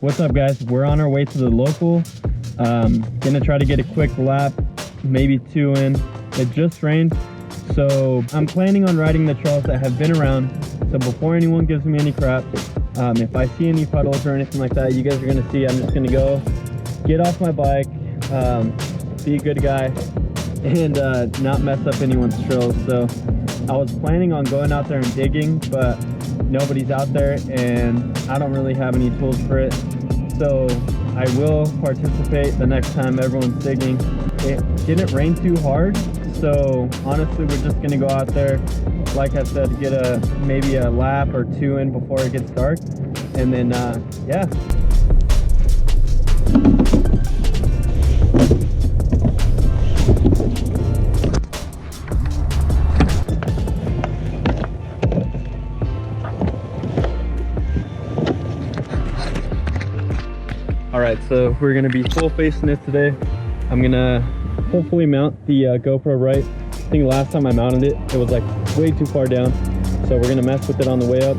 What's up, guys? We're on our way to the local. Gonna try to get a quick lap, maybe 2 in. It just rained, so I'm planning on riding the trails that have been around. So before anyone gives me any crap, if I see any puddles or anything like that, you guys are gonna see I'm just gonna go get off my bike, be a good guy, and not mess up anyone's trails. So I was planning on going out there and digging, but nobody's out there and I don't really have any tools for it. So I will participate the next time everyone's digging. It didn't rain too hard, so honestly we're just gonna go out there, like I said, get maybe a lap or 2 in before it gets dark, and then yeah. All right, so we're gonna be full facing it today. I'm gonna hopefully mount the GoPro right. I think last time I mounted it, it was like way too far down. So we're gonna mess with it on the way up.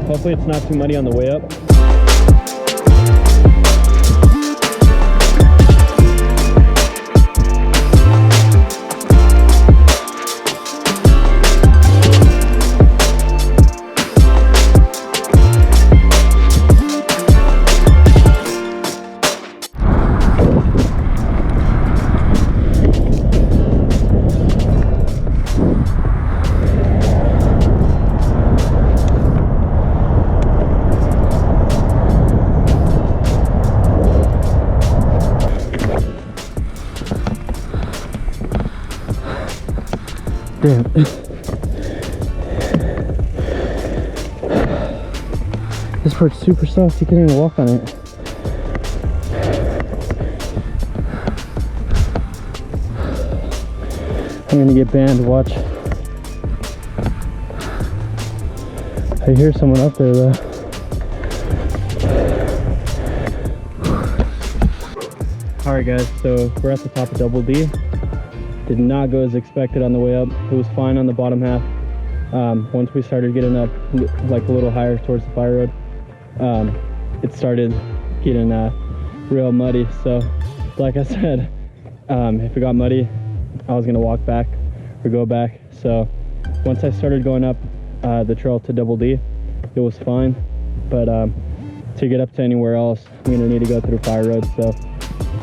Hopefully it's not too muddy on the way up. Damn. This part's super soft, you can't even walk on it. I'm gonna get banned, watch. I hear someone up there though. Alright guys, so we're at the top of Double D. Did not go as expected on the way up. It was fine on the bottom half. Once we started getting up like a little higher towards the fire road, it started getting real muddy. So like I said, if it got muddy, I was gonna walk back or go back. So once I started going up the trail to Double D, it was fine. But to get up to anywhere else, I'm gonna need to go through fire road. So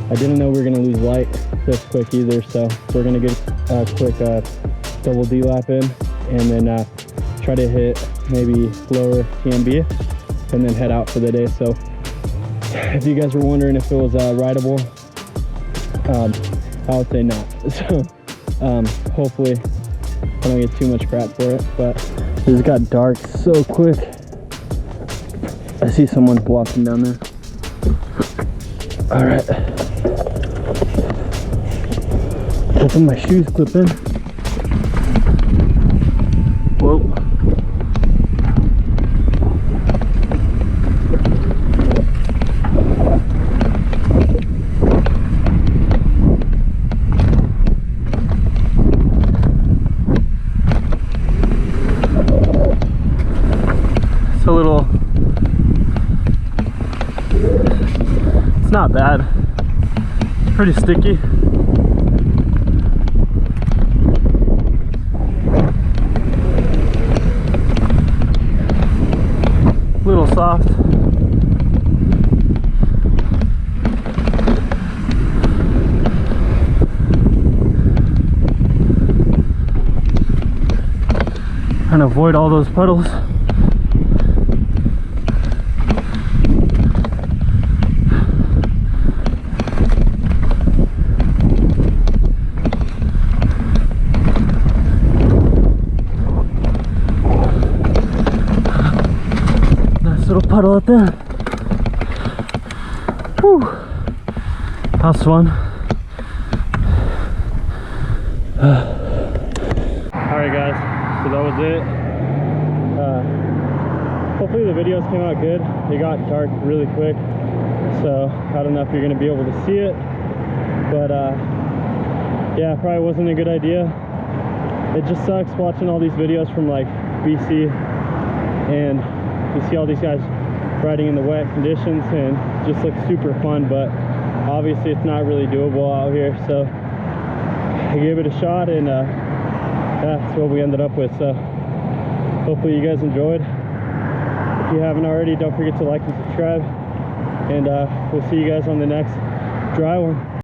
I didn't know we were gonna lose light this quick either, so we're gonna get a quick Double D lap in, and then try to hit maybe lower TMB, and then head out for the day. So if you guys were wondering if it was rideable, I would say not. So hopefully I don't get too much crap for it, but this got dark so quick. I see someone walking down there. All right. Hoping my shoes clip in. Whoa. It's a little, it's not bad. It's pretty sticky. Little soft. Trying to avoid all those puddles. Little puddle up there. Whew. That was fun. Alright guys, so that was it. Hopefully the videos came out good. It got dark really quick, so I don't know if you're going to be able to see it, but yeah, probably wasn't a good idea. It just sucks watching all these videos from like BC, and you see all these guys riding in the wet conditions, and just looks super fun. But obviously it's not really doable out here, so I gave it a shot, and that's what we ended up with. So hopefully you guys enjoyed. If you haven't already, don't forget to like and subscribe, and we'll see you guys on the next dry one.